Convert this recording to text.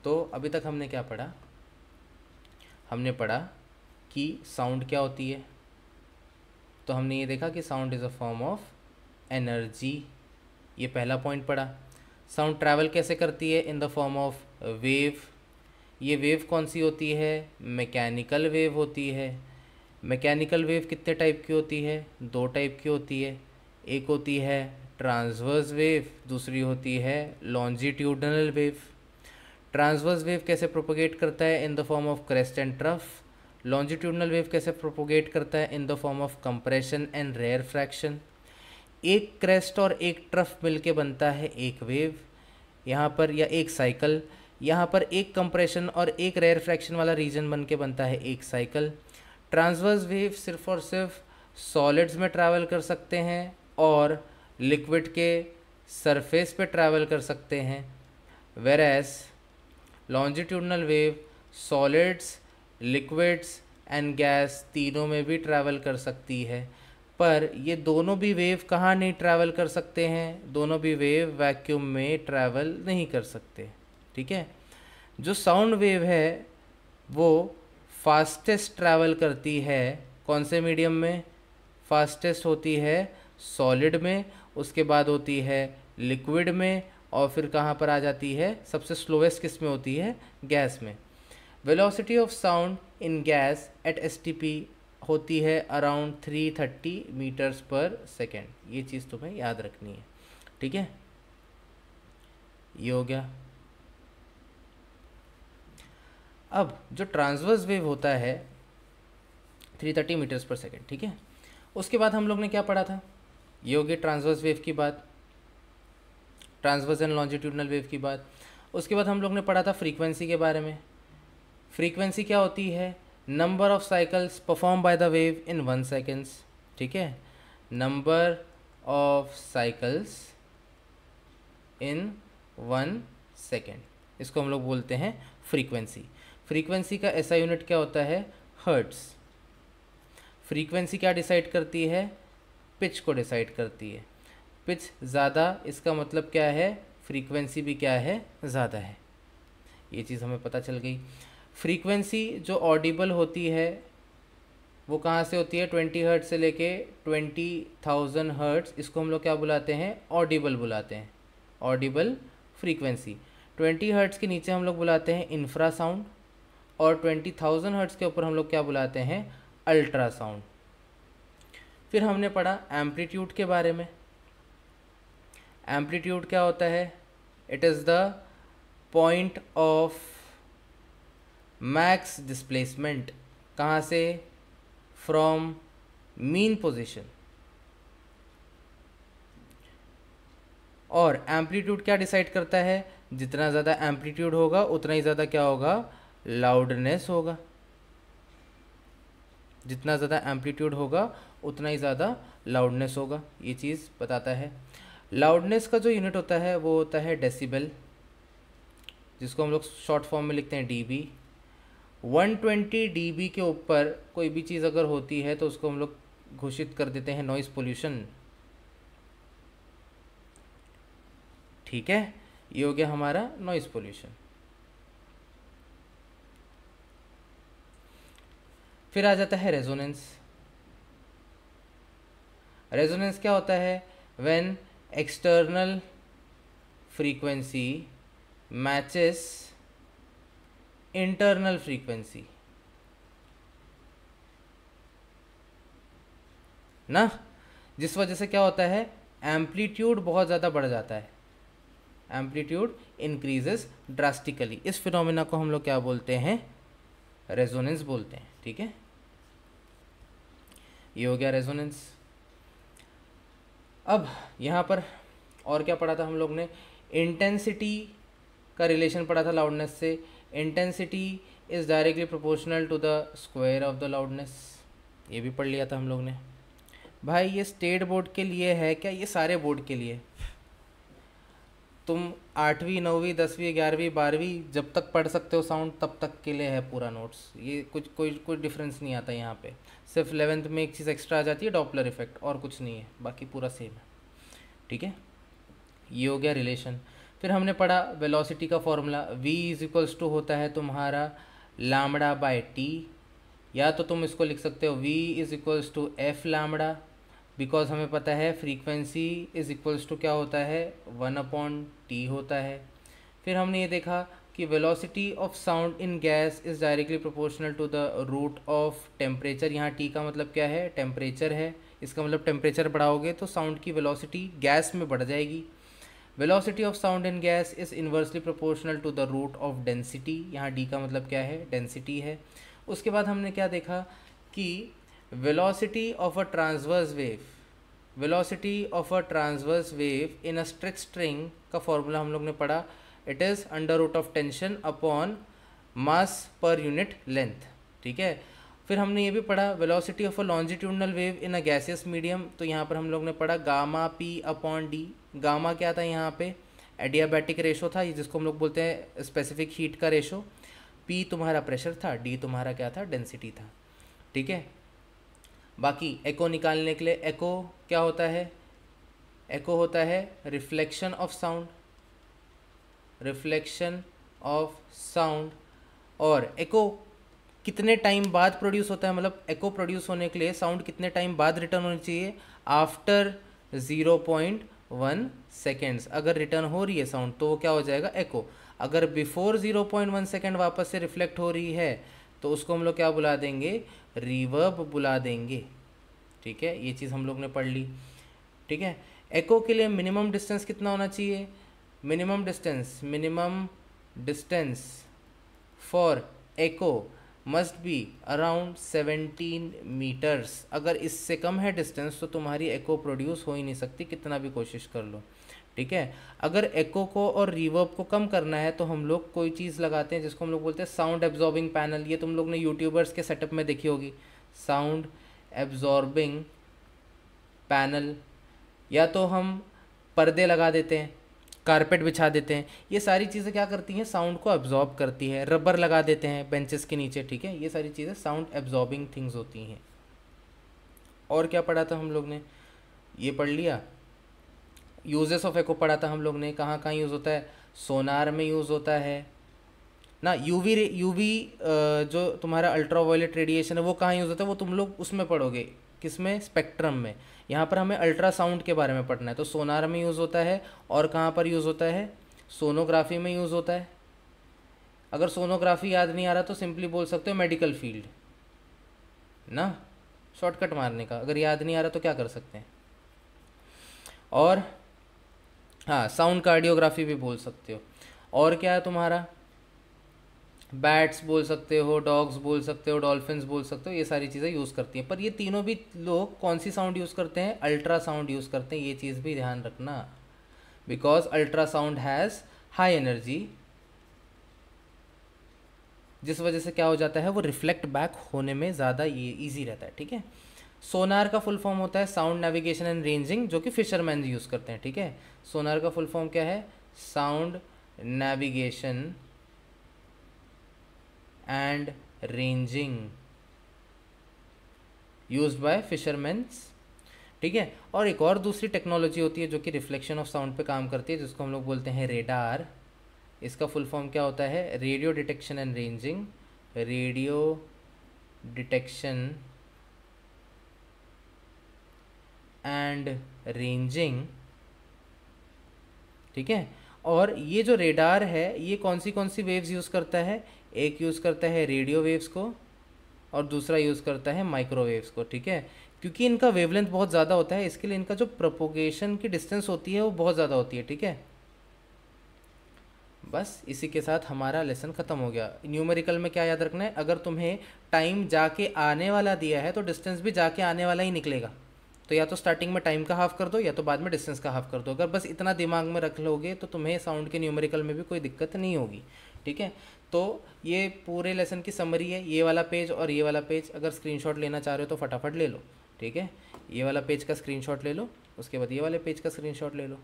तो अभी तक हमने क्या पढ़ा? हमने पढ़ा कि साउंड क्या होती है। तो हमने ये देखा कि sound is a form of energy, ये पहला पॉइंट पढ़ा। साउंड ट्रैवल कैसे करती है? In the form of wave. ये वेव कौन सी होती है? मैकेनिकल वेव होती है। मैकेनिकल वेव कितने टाइप की होती है? दो टाइप की होती है। एक होती है ट्रांसवर्स वेव, दूसरी होती है लॉन्जिट्यूडनल वेव। ट्रांसवर्स वेव कैसे प्रोपोगेट करता है? In the form of crest and trough. Longitudinal wave कैसे प्रोपोगेट करता है? In the form of compression and rarefaction. एक क्रेस्ट और एक ट्रफ मिलके बनता है एक वेव यहाँ पर, या एक साइकिल। यहाँ पर एक कंप्रेशन और एक रेयर फ्रैक्शन वाला रीजन बन के बनता है एक साइकिल। ट्रांसवर्स वेव सिर्फ और सिर्फ सॉलिड्स में ट्रैवल कर सकते हैं और लिक्विड के सरफेस पे ट्रैवल कर सकते हैं, whereas longitudinal wave solids, liquids and gas तीनों में भी ट्रैवल कर सकती है। पर ये दोनों भी वेव कहाँ नहीं ट्रैवल कर सकते हैं? दोनों भी वेव वैक्यूम में ट्रैवल नहीं कर सकते। ठीक है। जो साउंड वेव है वो फास्टेस्ट ट्रैवल करती है कौन से मीडियम में? फास्टेस्ट होती है सॉलिड में, उसके बाद होती है लिक्विड में, और फिर कहाँ पर आ जाती है? सबसे स्लोएस्ट किस में होती है? गैस में। Velocity of sound in gas at STP होती है अराउंड 330 मीटर्स पर सेकेंड। ये चीज़ तुम्हें याद रखनी है। ठीक है, ये हो गया। अब जो ट्रांसवर्स वेव होता है 330 मीटर्स पर सेकेंड, ठीक है, उसके बाद हम लोग ने क्या पढ़ा था? ये हो गई ट्रांसवर्स वेव की बात, ट्रांसवर्स एंड लॉन्जिट्यूडनल वेव की बात। उसके बाद हम लोग ने पढ़ा था फ्रीक्वेंसी के बारे में। फ्रीक्वेंसी क्या होती है? Number of cycles perform by the wave in 1 seconds. ठीक है, number of cycles in 1 second, इसको हम लोग बोलते हैं फ्रीक्वेंसी। फ्रीक्वेंसी का एसआई यूनिट क्या होता है? हर्ट्स। फ्रीक्वेंसी क्या डिसाइड करती है? पिच को डिसाइड करती है। पिच ज़्यादा, इसका मतलब क्या है? फ्रीक्वेंसी भी क्या है? ज़्यादा है। ये चीज़ हमें पता चल गई। फ्रीक्वेंसी जो ऑडिबल होती है वो कहाँ से होती है? 20 हर्ट्ज से लेके 20,000 हर्ट्ज, इसको हम लोग क्या बुलाते हैं? ऑडिबल बुलाते हैं, ऑडिबल फ्रीक्वेंसी। 20 हर्ट्ज के नीचे हम लोग बुलाते हैं इंफ्रासाउंड, और 20,000 हर्ट्ज के ऊपर हम लोग क्या बुलाते हैं? अल्ट्रासाउंड। फिर हमने पढ़ा एम्पलीट्यूड के बारे में। एम्पलीट्यूड क्या होता है? It is the point of max displacement. कहाँ से? From mean position. और एम्पलीट्यूड क्या डिसाइड करता है? जितना ज़्यादा एम्पलीट्यूड होगा उतना ही ज़्यादा क्या होगा? लाउडनेस होगा। जितना ज़्यादा एम्पलीट्यूड होगा उतना ही ज़्यादा लाउडनेस होगा, ये चीज़ बताता है। लाउडनेस का जो यूनिट होता है वो होता है डेसिबल, जिसको हम लोग शॉर्ट फॉर्म में लिखते हैं डीबी। 120 डीबी के ऊपर कोई भी चीज़ अगर होती है तो उसको हम लोग घोषित कर देते हैं नॉइज़ पोल्यूशन। ठीक है, ये हो गया हमारा नॉइज़ पोल्यूशन। फिर आ जाता है रेजोनेंस। रेजोनेंस क्या होता है? When external frequency matches internal frequency ना, जिस वजह से क्या होता है? एम्पलीट्यूड बहुत ज़्यादा बढ़ जाता है, एम्पलीट्यूड इंक्रीजेस ड्रास्टिकली। इस फिनोमेना को हम लोग क्या बोलते हैं? रेजोनेंस बोलते हैं। ठीक है, ये हो गया रेजोनेंस। अब यहाँ पर और क्या पढ़ा था हम लोग ने? इंटेंसिटी का रिलेशन पढ़ा था लाउडनेस से। Intensity is directly proportional to the square of the loudness, ये भी पढ़ लिया था हम लोग ने। भाई ये स्टेट बोर्ड के लिए है क्या? ये सारे बोर्ड के लिए। तुम 8वीं 9वीं 10वीं 11वीं 12वीं जब तक पढ़ सकते हो साउंड तब तक के लिए है पूरा नोट्स। ये कोई डिफरेंस नहीं आता यहाँ पे। सिर्फ 11th में एक चीज़ एक्स्ट्रा आ जाती है, डॉपलर इफेक्ट, और कुछ नहीं है, बाकी पूरा सेम है। ठीक है, ये हो गया रिलेशन। फिर हमने पढ़ा वेलोसिटी का formula, v is equals to होता है तुम्हारा लैम्बडा बाय टी, या तो तुम इसको लिख सकते हो v is equals to f lambda, because हमें पता है फ्रीक्वेंसी इज इक्वल्स टू क्या होता है 1/t होता है। फिर हमने ये देखा कि velocity of sound in gas is directly proportional to the root of temperature. यहाँ टी का मतलब क्या है, टेम्परेचर है, इसका मतलब टेम्परेचर बढ़ाओगे तो साउंड की वेलोसिटी गैस में बढ़ जाएगी। Velocity of sound in gas is inversely proportional to the root of density, यहाँ डी का मतलब क्या है, डेंसिटी है। उसके बाद हमने क्या देखा कि velocity of a transverse wave, velocity of a transverse wave in a stretched string का फॉर्मूला हम लोग ने पढ़ा, it is under root of tension upon mass per unit length, ठीक है। फिर हमने ये भी पढ़ा velocity of a longitudinal wave in a gaseous medium, तो यहाँ पर हम लोग ने पढ़ा gamma P upon D. Gamma क्या था यहाँ पे, एडियाबैटिक रेशो था, जिसको हम लोग बोलते हैं स्पेसिफिक हीट का रेशो। पी तुम्हारा प्रेशर था, डी तुम्हारा क्या था, डेंसिटी था, ठीक है। बाकी एको निकालने के लिए एको क्या होता है, एको होता है reflection of sound, reflection of sound. और एको कितने टाइम बाद प्रोड्यूस होता है, मतलब एको प्रोड्यूस होने के लिए साउंड कितने टाइम बाद रिटर्न होनी चाहिए, आफ्टर 0.1 सेकेंड्स। अगर रिटर्न हो रही है साउंड तो वो क्या हो जाएगा, एको। अगर बिफोर 0.1 सेकेंड वापस से रिफ्लेक्ट हो रही है तो उसको हम लोग क्या बुला देंगे, रिवर्ब बुला देंगे, ठीक है। ये चीज़ हम लोग ने पढ़ ली, ठीक है। एको के लिए मिनिमम डिस्टेंस कितना होना चाहिए, minimum distance for echo must be around 17 metres. अगर इससे कम है डिस्टेंस तो तुम्हारी एको प्रोड्यूस हो ही नहीं सकती, कितना भी कोशिश कर लो, ठीक है। अगर एको को और रिवर्ब को कम करना है तो हम लोग कोई चीज़ लगाते हैं जिसको हम लोग बोलते हैं साउंड एब्जॉर्बिंग पैनल। ये तुम लोग ने यूट्यूबर्स के सेटअप में देखी होगी, साउंड एब्जॉर्बिंग पैनल। या तो हम पर्दे लगा देते हैं, कारपेट बिछा देते हैं, ये सारी चीज़ें क्या करती हैं, साउंड को एब्जॉर्ब करती है। रबर लगा देते हैं बेंचेस के नीचे, ठीक है। ये सारी चीज़ें साउंड एब्जॉर्बिंग थिंग्स होती हैं। और क्या पढ़ा था हम लोग ने, ये पढ़ लिया, यूजेस ऑफ एको पढ़ा था हम लोग ने, कहाँ कहाँ यूज़ होता है, सोनार में यूज़ होता है ना। यूवी जो तुम्हारा अल्ट्रावायलेट रेडिएशन है वो कहाँ यूज़ होता है, वो तुम लोग उसमें पढ़ोगे, किसमें, स्पेक्ट्रम में। यहाँ पर हमें अल्ट्रासाउंड के बारे में पढ़ना है, तो सोनार में यूज़ होता है। और कहाँ पर यूज़ होता है, सोनोग्राफी में यूज़ होता है। अगर सोनोग्राफी याद नहीं आ रहा तो सिंपली बोल सकते हो मेडिकल फील्ड ना, शॉर्टकट मारने का। अगर याद नहीं आ रहा तो क्या कर सकते हैं। और हाँ, साउंड कार्डियोग्राफी भी बोल सकते हो। और क्या है तुम्हारा, बैट्स बोल सकते हो, डॉग्स बोल सकते हो, डॉल्फिन्स बोल सकते हो, ये सारी चीज़ें यूज़ करती हैं। पर ये तीनों भी लोग कौन सी साउंड यूज़ करते हैं, अल्ट्रासाउंड यूज़ करते हैं। ये चीज़ भी ध्यान रखना, because ultrasound has high energy, जिस वजह से क्या हो जाता है, वो रिफ्लेक्ट बैक होने में ज़्यादा ये ईजी रहता है, ठीक है। सोनार का फुल फॉर्म होता है साउंड नेविगेशन एंड रेंजिंग, जो कि फिशरमैन यूज़ करते हैं, ठीक है। सोनार का फुल फॉर्म क्या है, sound navigation and ranging used by fisherman's, ठीक है। और एक और दूसरी टेक्नोलॉजी होती है जो कि रिफ्लेक्शन ऑफ साउंड पे काम करती है, जिसको हम लोग बोलते हैं रेडार। इसका फुल फॉर्म क्या होता है, radio detection and ranging, radio detection and ranging, ठीक है। और ये जो रेडार है ये कौन सी वेव्स यूज़ करता है, एक यूज़ करता है रेडियो वेव्स को और दूसरा यूज़ करता है माइक्रोवेव्स को, ठीक है। क्योंकि इनका वेवलेंथ बहुत ज़्यादा होता है, इसके लिए इनका जो प्रोपोगेशन की डिस्टेंस होती है वो बहुत ज़्यादा होती है, ठीक है। बस इसी के साथ हमारा लेसन ख़त्म हो गया। न्यूमेरिकल में क्या याद रखना है, अगर तुम्हें टाइम जाके आने वाला दिया है तो डिस्टेंस भी जाके आने वाला ही निकलेगा। तो या तो स्टार्टिंग में टाइम का हाफ कर दो या तो बाद में डिस्टेंस का हाफ कर दो। अगर बस इतना दिमाग में रख लोगे तो तुम्हें साउंड के न्यूमेरिकल में भी कोई दिक्कत नहीं होगी, ठीक है। तो ये पूरे लेसन की समरी है, ये वाला पेज और ये वाला पेज। अगर स्क्रीनशॉट लेना चाह रहे हो तो फटाफट ले लो, ठीक है। ये वाला पेज का स्क्रीनशॉट ले लो, उसके बाद ये वाले पेज का स्क्रीनशॉट ले लो।